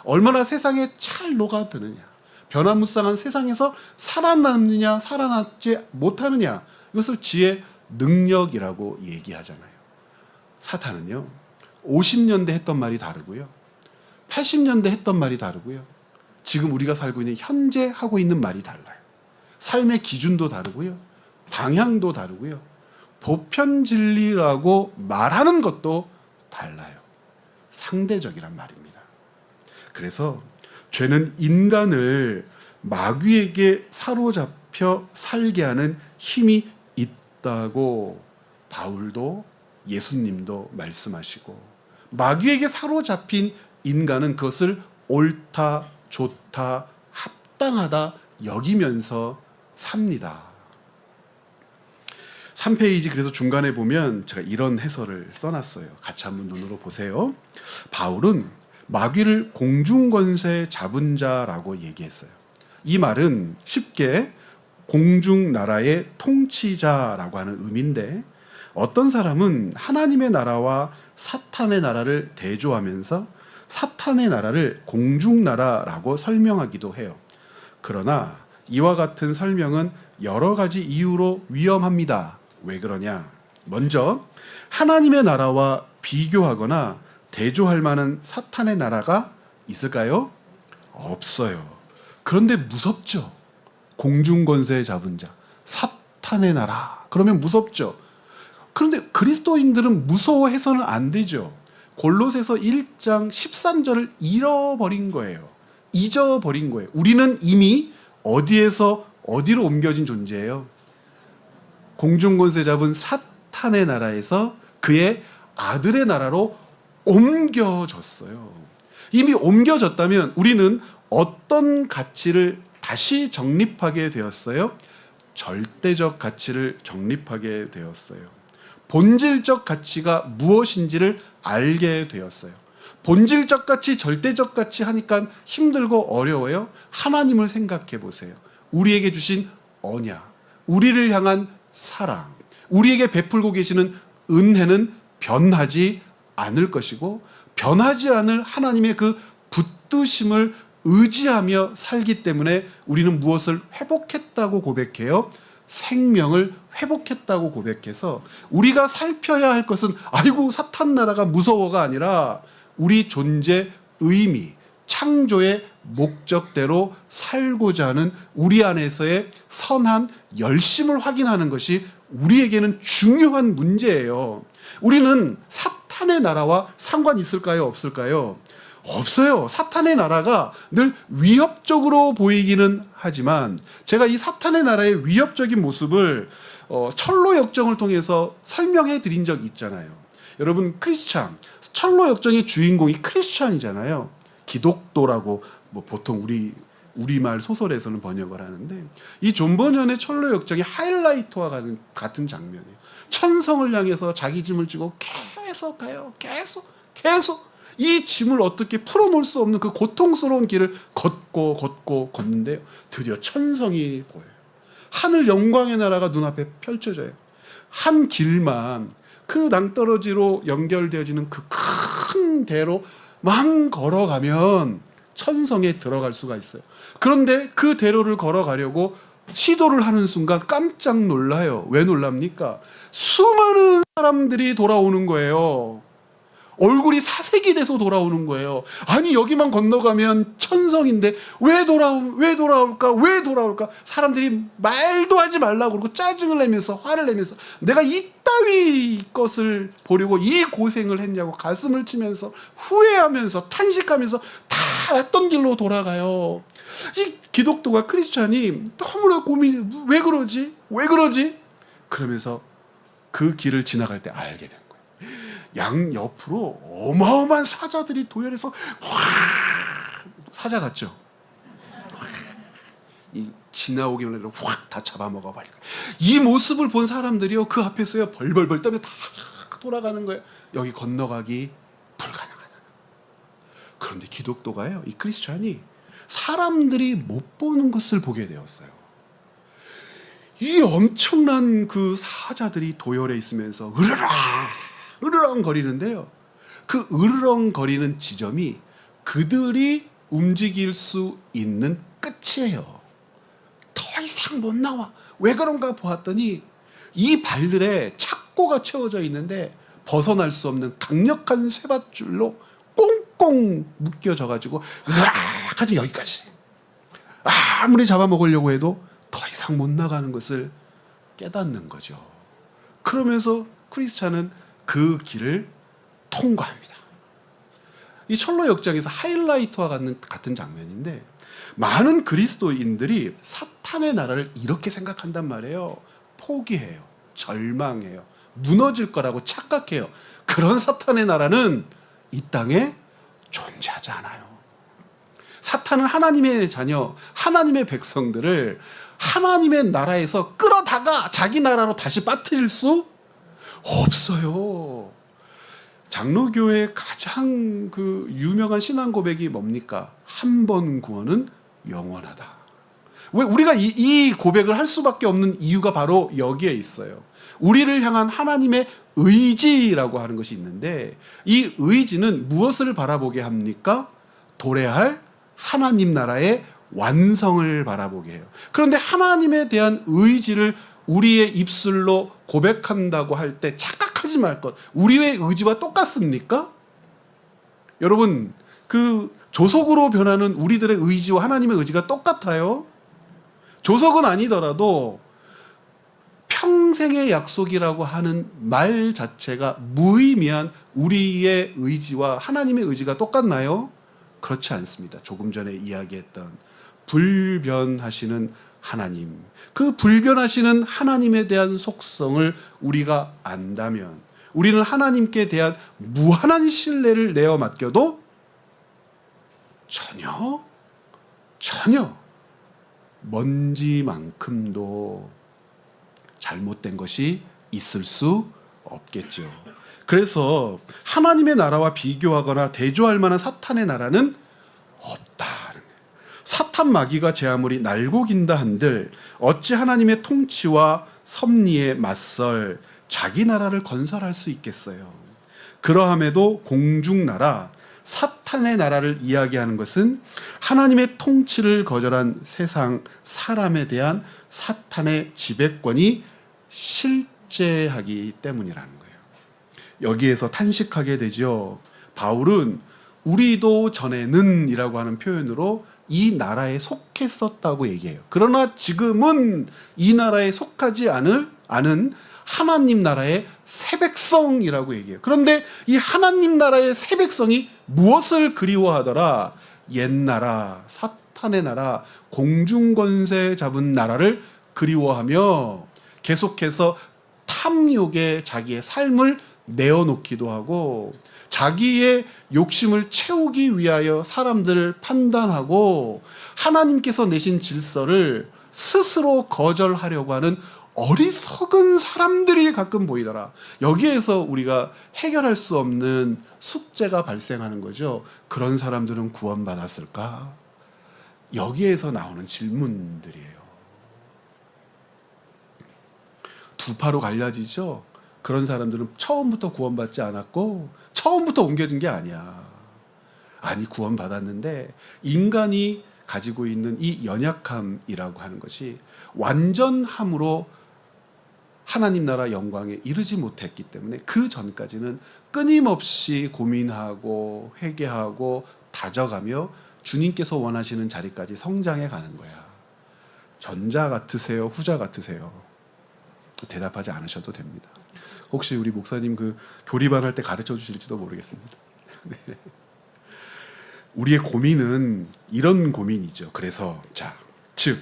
얼마나 세상에 잘 녹아드느냐, 변화무쌍한 세상에서 살아남느냐 살아남지 못하느냐 이것을 지혜 능력이라고 얘기하잖아요. 사탄은요 50년대 했던 말이 다르고요 80년대 했던 말이 다르고요 지금 우리가 살고 있는 현재 하고 있는 말이 달라요. 삶의 기준도 다르고요 방향도 다르고요 보편 진리라고 말하는 것도 달라요. 상대적이란 말입니다. 그래서 죄는 인간을 마귀에게 사로잡혀 살게 하는 힘이 있다고 바울도 예수님도 말씀하시고 마귀에게 사로잡힌 인간은 그것을 옳다, 좋다, 합당하다 여기면서 삽니다. 3페이지 그래서 중간에 보면 제가 이런 해설을 써놨어요. 같이 한번 눈으로 보세요. 바울은 마귀를 공중권세 잡은 자라고 얘기했어요. 이 말은 쉽게 공중나라의 통치자라고 하는 의미인데 어떤 사람은 하나님의 나라와 사탄의 나라를 대조하면서 사탄의 나라를 공중나라라고 설명하기도 해요. 그러나 이와 같은 설명은 여러 가지 이유로 위험합니다. 왜 그러냐? 먼저 하나님의 나라와 비교하거나 대조할 만한 사탄의 나라가 있을까요? 없어요. 그런데 무섭죠. 공중권세 잡은 자, 사탄의 나라. 그러면 무섭죠. 그런데 그리스도인들은 무서워해서는 안 되죠. 골로새서 1장 13절을 잃어버린 거예요. 잊어버린 거예요. 우리는 이미 어디에서 어디로 옮겨진 존재예요? 공중권세 잡은 사탄의 나라에서 그의 아들의 나라로 옮겨졌어요. 이미 옮겨졌다면 우리는 어떤 가치를 다시 정립하게 되었어요? 절대적 가치를 정립하게 되었어요. 본질적 가치가 무엇인지를 알게 되었어요. 본질적 가치, 절대적 가치 하니까 힘들고 어려워요. 하나님을 생각해 보세요. 우리에게 주신 언약, 우리를 향한 사랑, 우리에게 베풀고 계시는 은혜는 변하지 않을 것이고, 변하지 않을 하나님의 그 붙드심을 의지하며 살기 때문에 우리는 무엇을 회복했다고 고백해요? 생명을 회복했다고 고백해서 우리가 살펴야 할 것은 아이고 사탄 나라가 무서워가 아니라 우리 존재 의미, 창조의 목적대로 살고자 하는 우리 안에서의 선한 열심을 확인하는 것이 우리에게는 중요한 문제예요. 우리는 사탄의 나라와 상관 있을까요? 없을까요? 없어요. 사탄의 나라가 늘 위협적으로 보이기는 하지만 제가 이 사탄의 나라의 위협적인 모습을 철로 역정을 통해서 설명해 드린 적이 있잖아요. 여러분, 크리스찬, 철로 역정의 주인공이 크리스찬이잖아요. 기독도라고 보통 우리말 소설에서는 번역을 하는데, 이 존 버년의 철로 역정의 하이라이트와 같은 장면이에요. 천성을 향해서 자기 짐을 지고 계속 가요. 계속 이 짐을 어떻게 풀어놓을 수 없는 그 고통스러운 길을 걷는데요. 드디어 천성이 보여요. 하늘 영광의 나라가 눈앞에 펼쳐져요. 한 길만, 그 낭떠러지로 연결되어지는 그 큰 대로만 걸어가면 천성에 들어갈 수가 있어요. 그런데 그 대로를 걸어가려고 시도를 하는 순간 깜짝 놀라요. 왜 놀랍니까? 수많은 사람들이 돌아오는 거예요. 얼굴이 사색이 돼서 돌아오는 거예요. 아니 여기만 건너가면 천성인데 왜 돌아올까? 사람들이 말도 하지 말라고 그러고 짜증을 내면서 화를 내면서 내가 이따위 것을 보려고 이 고생을 했냐고 가슴을 치면서 후회하면서 탄식하면서 다 왔던 길로 돌아가요. 이 기독교가 크리스찬이 너무나 왜 그러지? 그러면서 그 길을 지나갈 때 알게 된 거예요. 양 옆으로 어마어마한 사자들이 도열해서 사자 같죠? 이 지나오기만 해도 확 다 잡아먹어 버릴 거예요. 이 모습을 본 사람들이요, 그 앞에서요 벌벌벌 떨며 다 돌아가는 거예요. 여기 건너가기 불가능하다. 그런데 기독교가요, 이 크리스찬이 사람들이 못 보는 것을 보게 되었어요. 이 엄청난 그 사자들이 도열해 있으면서 으르렁 거리는데요. 그 으르렁 거리는 지점이 그들이 움직일 수 있는 끝이에요. 더 이상 못 나와. 왜 그런가 보았더니 이 발들에 착고가 채워져 있는데 벗어날 수 없는 강력한 쇠밧줄로 꽁꽁 묶여져 가지고 으악 하지 여기까지. 아무리 잡아먹으려고 해도 더 이상 못 나가는 것을 깨닫는 거죠. 그러면서 크리스찬은 그 길을 통과합니다. 이 철로 역정에서 하이라이트와 같은 장면인데, 많은 그리스도인들이 사탄의 나라를 이렇게 생각한단 말이에요. 포기해요. 절망해요. 무너질 거라고 착각해요. 그런 사탄의 나라는 이 땅에 존재하지 않아요. 사탄은 하나님의 자녀, 하나님의 백성들을 하나님의 나라에서 끌어다가 자기 나라로 다시 빠뜨릴 수 없어요. 장로교의 가장 그 유명한 신앙 고백이 뭡니까? 한 번 구원은 영원하다. 왜 우리가 이 고백을 할 수밖에 없는 이유가 바로 여기에 있어요. 우리를 향한 하나님의 의지라고 하는 것이 있는데, 이 의지는 무엇을 바라보게 합니까? 도래할 하나님 나라의 완성을 바라보게 해요. 그런데 하나님에 대한 의지를 우리의 입술로 고백한다고 할 때 착각하지 말 것. 우리의 의지와 똑같습니까? 여러분, 그 조석으로 변하는 우리들의 의지와 하나님의 의지가 똑같아요. 조석은 아니더라도 평생의 약속이라고 하는 말 자체가 무의미한 우리의 의지와 하나님의 의지가 똑같나요? 그렇지 않습니다. 조금 전에 이야기했던 불변하시는 하나님, 그 불변하시는 하나님에 대한 속성을 우리가 안다면 우리는 하나님께 대한 무한한 신뢰를 내어 맡겨도 전혀 먼지만큼도 잘못된 것이 있을 수 없겠죠. 그래서 하나님의 나라와 비교하거나 대조할 만한 사탄의 나라는 없다. 사탄 마귀가 제 아무리 날고 긴다 한들 어찌 하나님의 통치와 섭리에 맞설 자기 나라를 건설할 수 있겠어요. 그러함에도 공중나라, 사탄의 나라를 이야기하는 것은 하나님의 통치를 거절한 세상 사람에 대한 사탄의 지배권이 실제하기 때문이라는 거예요. 여기에서 탄식하게 되죠. 바울은 우리도 전에는 이라고 하는 표현으로 이 나라에 속했었다고 얘기해요. 그러나 지금은 이 나라에 속하지 않은 하나님 나라의 새 백성이라고 얘기해요. 그런데 이 하나님 나라의 새 백성이 무엇을 그리워하더라? 옛 나라, 사탄의 나라, 공중권세 잡은 나라를 그리워하며 계속해서 탐욕에 자기의 삶을 내어놓기도 하고 자기의 욕심을 채우기 위하여 사람들을 판단하고 하나님께서 내신 질서를 스스로 거절하려고 하는 어리석은 사람들이 가끔 보이더라. 여기에서 우리가 해결할 수 없는 숙제가 발생하는 거죠. 그런 사람들은 구원받았을까? 여기에서 나오는 질문들이에요. 두 파로 갈라지죠. 그런 사람들은 처음부터 구원받지 않았고 처음부터 옮겨진 게 아니야. 아니, 구원받았는데 인간이 가지고 있는 이 연약함이라고 하는 것이 완전함으로 하나님 나라 영광에 이르지 못했기 때문에 그 전까지는 끊임없이 고민하고 회개하고 다져가며 주님께서 원하시는 자리까지 성장해 가는 거야. 전자 같으세요? 후자 같으세요? 대답하지 않으셔도 됩니다. 혹시 우리 목사님 그 교리반 할 때 가르쳐 주실지도 모르겠습니다. 우리의 고민은 이런 고민이죠. 그래서 즉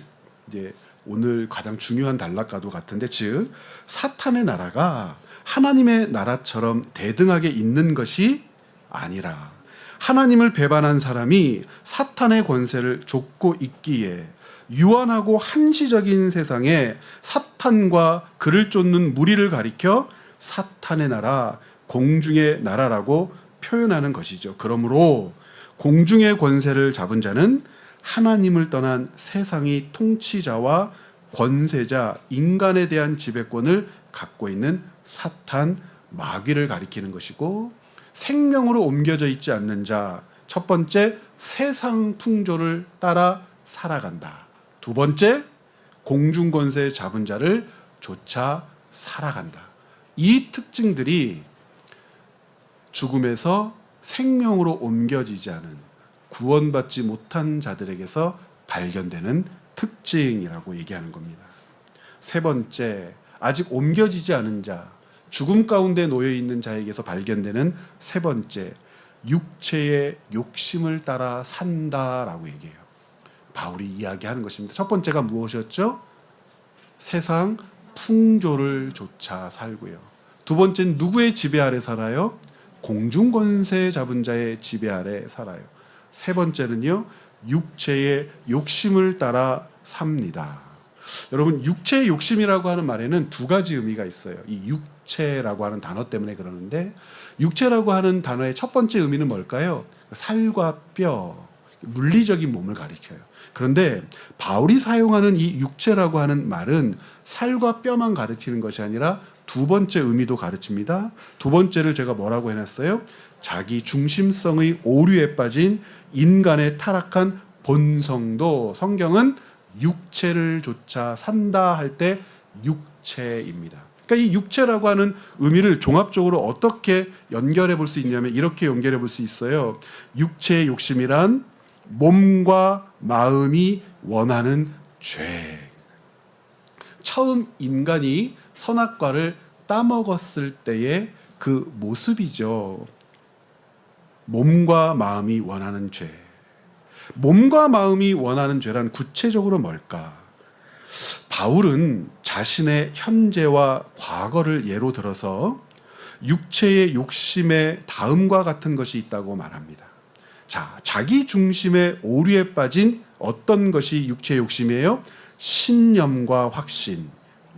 이제 오늘 가장 중요한 단락과도 같은데, 즉 사탄의 나라가 하나님의 나라처럼 대등하게 있는 것이 아니라 하나님을 배반한 사람이 사탄의 권세를 좇고 있기에 유한하고 한시적인 세상에 사탄과 그를 쫓는 무리를 가리켜 사탄의 나라, 공중의 나라라고 표현하는 것이죠. 그러므로 공중의 권세를 잡은 자는 하나님을 떠난 세상의 통치자와 권세자, 인간에 대한 지배권을 갖고 있는 사탄, 마귀를 가리키는 것이고, 생명으로 옮겨져 있지 않는 자, 첫 번째 세상 풍조를 따라 살아간다. 두 번째 공중 권세 잡은 자를 쫓아 살아간다. 이 특징들이 죽음에서 생명으로 옮겨지지 않은 구원받지 못한 자들에게서 발견되는 특징이라고 얘기하는 겁니다. 세 번째, 아직 옮겨지지 않은 자, 죽음 가운데 놓여 있는 자에게서 발견되는 세 번째, 육체의 욕심을 따라 산다라고 얘기해요. 바울이 이야기하는 것입니다. 첫 번째가 무엇이었죠? 세상 풍조를 쫓아 살고요. 두 번째는 누구의 지배 아래 살아요? 공중 권세 잡은 자의 지배 아래 살아요. 세 번째는요, 육체의 욕심을 따라 삽니다. 여러분, 육체의 욕심이라고 하는 말에는 두 가지 의미가 있어요. 이 육체라고 하는 단어 때문에 그러는데, 육체라고 하는 단어의 첫 번째 의미는 뭘까요? 살과 뼈, 물리적인 몸을 가리켜요. 그런데 바울이 사용하는 이 육체라고 하는 말은 살과 뼈만 가르치는 것이 아니라 두 번째 의미도 가르칩니다. 두 번째를 제가 뭐라고 해놨어요? 자기 중심성의 오류에 빠진 인간의 타락한 본성도 성경은 육체를 쫓아 산다 할 때 육체입니다. 그러니까 이 육체라고 하는 의미를 종합적으로 어떻게 연결해 볼 수 있냐면 이렇게 연결해 볼 수 있어요. 육체의 욕심이란 몸과 마음이 원하는 죄. 처음 인간이 선악과를 따먹었을 때의 그 모습이죠. 몸과 마음이 원하는 죄. 몸과 마음이 원하는 죄란 구체적으로 뭘까? 바울은 자신의 현재와 과거를 예로 들어서 육체의 욕심에 다음과 같은 것이 있다고 말합니다. 자, 자기 중심의 오류에 빠진 어떤 것이 육체의 욕심이에요? 신념과 확신,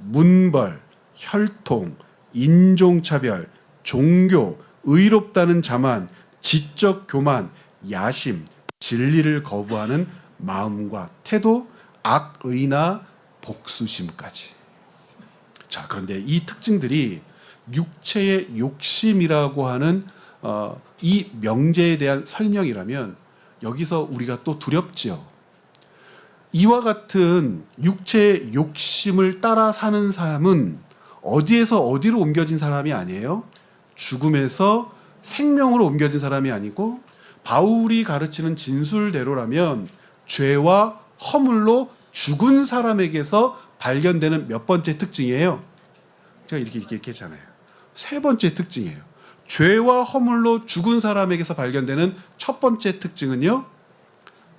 문벌, 혈통, 인종차별, 종교, 의롭다는 자만, 지적 교만, 야심, 진리를 거부하는 마음과 태도, 악의나 복수심까지. 자, 그런데 이 특징들이 육체의 욕심이라고 하는 이 명제에 대한 설명이라면 여기서 우리가 또 두렵지요. 이와 같은 육체의 욕심을 따라 사는 사람은 어디에서 어디로 옮겨진 사람이 아니에요. 죽음에서 생명으로 옮겨진 사람이 아니고 바울이 가르치는 진술대로라면 죄와 허물로 죽은 사람에게서 발견되는 몇 번째 특징이에요? 제가 이렇게 했잖아요. 세 번째 특징이에요. 죄와 허물로 죽은 사람에게서 발견되는 첫 번째 특징은요,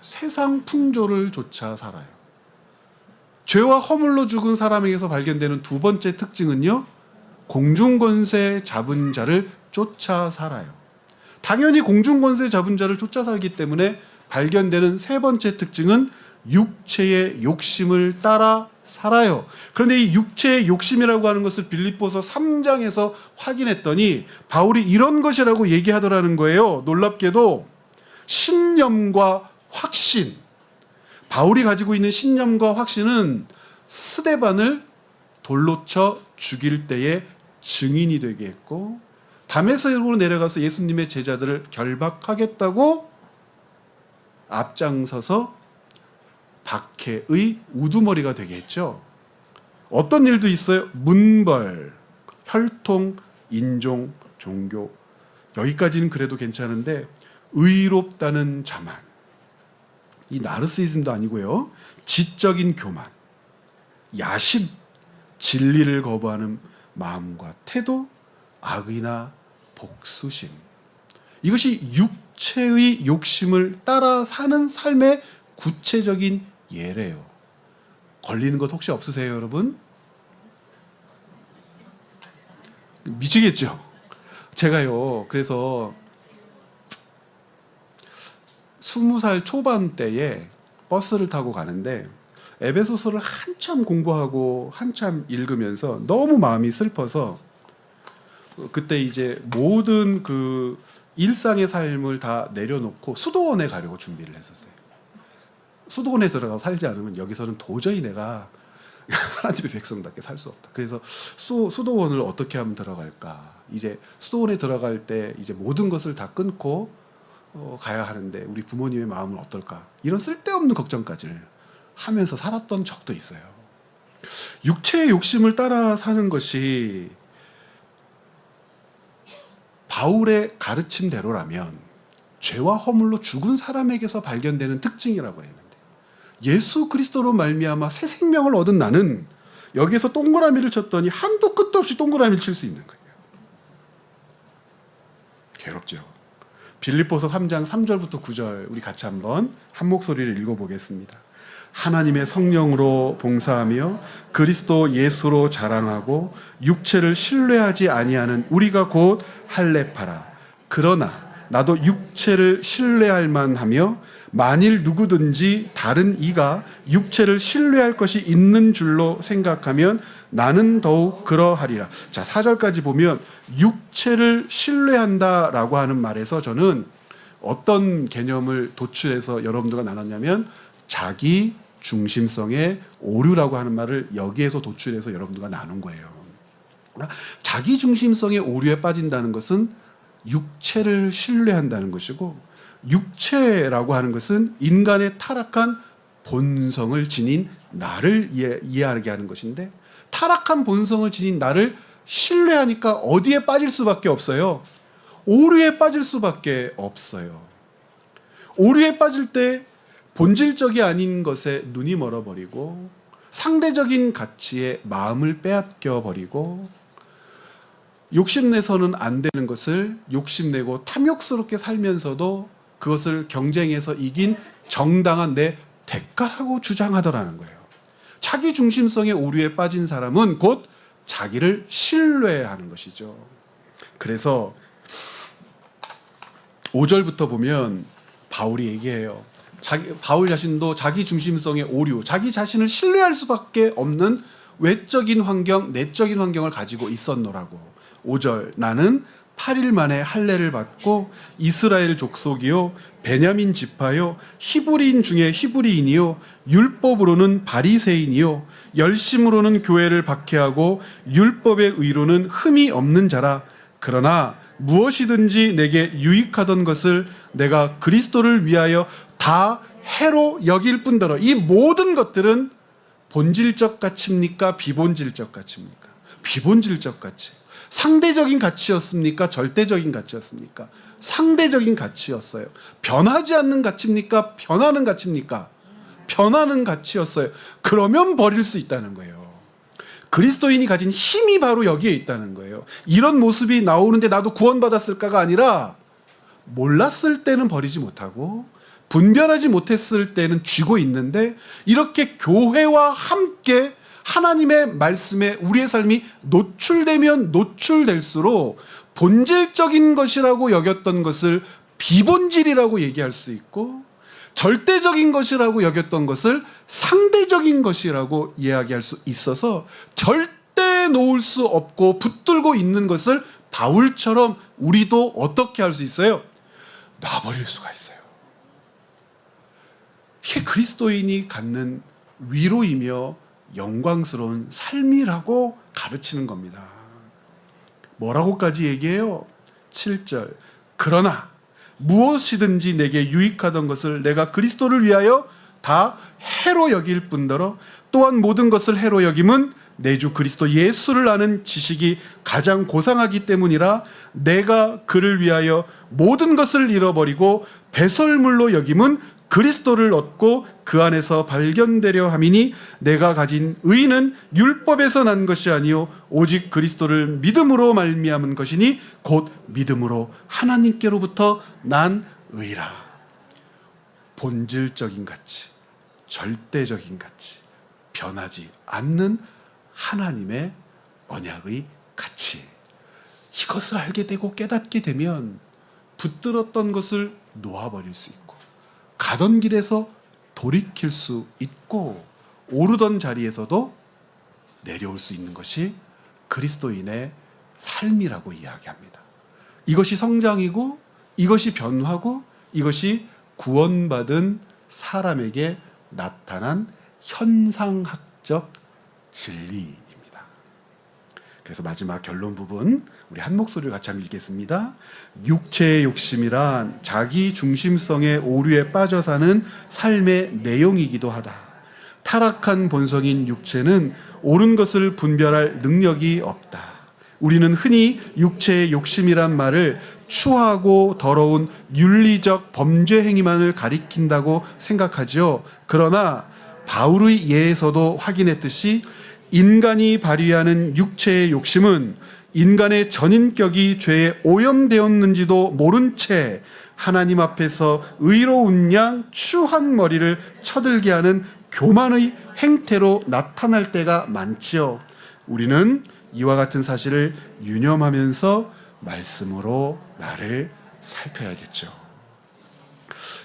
세상 풍조를 쫓아 살아요. 죄와 허물로 죽은 사람에게서 발견되는 두 번째 특징은요, 공중권세 잡은 자를 쫓아 살아요. 당연히 공중권세 잡은 자를 쫓아 살기 때문에 발견되는 세 번째 특징은 육체의 욕심을 따라 살아요. 그런데 이 육체의 욕심이라고 하는 것을 빌립보서 3장에서 확인했더니 바울이 이런 것이라고 얘기하더라는 거예요. 놀랍게도 신념과 확신. 바울이 가지고 있는 신념과 확신은 스데반을 돌로 쳐 죽일 때의 증인이 되게 했고, 다메섹으로 내려가서 예수님의 제자들을 결박하겠다고 앞장서서 박해의 우두머리가 되게 했죠. 어떤 일도 있어요? 문벌, 혈통, 인종, 종교. 여기까지는 그래도 괜찮은데 의롭다는 자만, 이 나르시즘도 아니고요, 지적인 교만, 야심, 진리를 거부하는 마음과 태도, 악의나 복수심. 이것이 육체의 욕심을 따라 사는 삶의 구체적인 예래요. 걸리는 것 혹시 없으세요, 여러분? 미치겠죠? 제가요, 그래서 20살 초반 때에 버스를 타고 가는데 에베소서를 한참 공부하고 한참 읽으면서 너무 마음이 슬퍼서 그때 이제 모든 그 일상의 삶을 다 내려놓고 수도원에 가려고 준비를 했었어요. 수도원에 들어가서 살지 않으면 여기서는 도저히 내가 하나님의 백성답게 살 수 없다. 그래서 수도원을 어떻게 하면 들어갈까? 이제 수도원에 들어갈 때 이제 모든 것을 다 끊고 가야 하는데 우리 부모님의 마음은 어떨까? 이런 쓸데없는 걱정까지를 하면서 살았던 적도 있어요. 육체의 욕심을 따라 사는 것이 바울의 가르침대로라면 죄와 허물로 죽은 사람에게서 발견되는 특징이라고 했는데, 예수 그리스도로 말미암아 새 생명을 얻은 나는 여기에서 동그라미를 쳤더니 한도 끝도 없이 동그라미를 칠 수 있는 거예요. 괴롭죠. 빌립보서 3장 3절부터 9절 우리 같이 한번 한 목소리를 읽어보겠습니다. 하나님의 성령으로 봉사하며 그리스도 예수로 자랑하고 육체를 신뢰하지 아니하는 우리가 곧 할례파라. 그러나 나도 육체를 신뢰할 만하며 만일 누구든지 다른 이가 육체를 신뢰할 것이 있는 줄로 생각하면 나는 더욱 그러하리라. 자, 4절까지 보면 육체를 신뢰한다라고 하는 말에서 저는 어떤 개념을 도출해서 여러분들과 나눴냐면 자기 중심성의 오류라고 하는 말을 여기에서 도출해서 여러분들과 나눈 거예요. 자기 중심성의 오류에 빠진다는 것은 육체를 신뢰한다는 것이고, 육체라고 하는 것은 인간의 타락한 본성을 지닌 나를 이해하게 하는 것인데, 타락한 본성을 지닌 나를 신뢰하니까 어디에 빠질 수밖에 없어요? 오류에 빠질 수밖에 없어요. 오류에 빠질 때 본질적이 아닌 것에 눈이 멀어버리고 상대적인 가치에 마음을 빼앗겨 버리고 욕심내서는 안 되는 것을 욕심내고 탐욕스럽게 살면서도 그것을 경쟁에서 이긴 정당한 내 대가라고 주장하더라는 거예요. 자기 중심성의 오류에 빠진 사람은 곧 자기를 신뢰하는 것이죠. 그래서 5절부터 보면 바울이 얘기해요. 바울 자신도 자기 중심성의 오류, 자기 자신을 신뢰할 수밖에 없는 외적인 환경, 내적인 환경을 가지고 있었노라고. 5절, 나는 8일 만에 할례를 받고 이스라엘 족속이요 베냐민 지파요 히브리인 중에 히브리인이요 율법으로는 바리새인이요 열심으로는 교회를 박해하고 율법의 의로는 흠이 없는 자라. 그러나 무엇이든지 내게 유익하던 것을 내가 그리스도를 위하여 다 해로 여길 뿐더러. 이 모든 것들은 본질적 가치입니까? 비본질적 가치입니까? 비본질적 가치. 상대적인 가치였습니까? 절대적인 가치였습니까? 상대적인 가치였어요. 변하지 않는 가치입니까? 변하는 가치입니까? 변하는 가치였어요. 그러면 버릴 수 있다는 거예요. 그리스도인이 가진 힘이 바로 여기에 있다는 거예요. 이런 모습이 나오는데 나도 구원받았을까가 아니라 몰랐을 때는 버리지 못하고 분별하지 못했을 때는 쥐고 있는데 이렇게 교회와 함께 하나님의 말씀에 우리의 삶이 노출되면 노출될수록 본질적인 것이라고 여겼던 것을 비본질이라고 얘기할 수 있고 절대적인 것이라고 여겼던 것을 상대적인 것이라고 이야기할 수 있어서 절대 놓을 수 없고 붙들고 있는 것을 바울처럼 우리도 어떻게 할 수 있어요? 놔버릴 수가 있어요. 이게 그리스도인이 갖는 위로이며 영광스러운 삶이라고 가르치는 겁니다. 뭐라고까지 얘기해요? 7절, 그러나 무엇이든지 내게 유익하던 것을 내가 그리스도를 위하여 다 해로 여길 뿐더러 또한 모든 것을 해로 여김은 내 주 그리스도 예수를 아는 지식이 가장 고상하기 때문이라. 내가 그를 위하여 모든 것을 잃어버리고 배설물로 여김은 그리스도를 얻고 그 안에서 발견되려 함이니 내가 가진 의는 율법에서 난 것이 아니요 오직 그리스도를 믿음으로 말미암은 것이니 곧 믿음으로 하나님께로부터 난 의라. 본질적인 가치, 절대적인 가치, 변하지 않는 하나님의 언약의 가치, 이것을 알게 되고 깨닫게 되면 붙들었던 것을 놓아버릴 수 있고 가던 길에서 돌이킬 수 있고 오르던 자리에서도 내려올 수 있는 것이 그리스도인의 삶이라고 이야기합니다. 이것이 성장이고 이것이 변화고 이것이 구원받은 사람에게 나타난 현상학적 진리입니다. 그래서 마지막 결론 부분 우리 한 목소리를 같이 한번 읽겠습니다. 육체의 욕심이란 자기 중심성의 오류에 빠져 사는 삶의 내용이기도 하다. 타락한 본성인 육체는 옳은 것을 분별할 능력이 없다. 우리는 흔히 육체의 욕심이란 말을 추하고 더러운 윤리적 범죄 행위만을 가리킨다고 생각하죠. 그러나 바울의 예에서도 확인했듯이 인간이 발휘하는 육체의 욕심은 인간의 전인격이 죄에 오염되었는지도 모른 채 하나님 앞에서 의로운 양 추한 머리를 쳐들게 하는 교만의 행태로 나타날 때가 많지요. 우리는 이와 같은 사실을 유념하면서 말씀으로 나를 살펴야겠죠.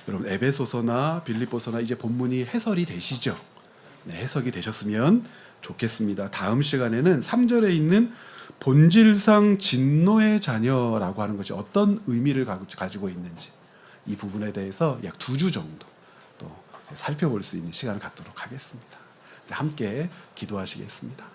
여러분 에베소서나 빌립보서나 이제 본문이 해설이 되시죠? 네, 해석이 되셨으면 좋겠습니다. 다음 시간에는 3절에 있는 본질상 진노의 자녀라고 하는 것이 어떤 의미를 가지고 있는지 이 부분에 대해서 약 2주 정도 또 살펴볼 수 있는 시간을 갖도록 하겠습니다. 함께 기도하시겠습니다.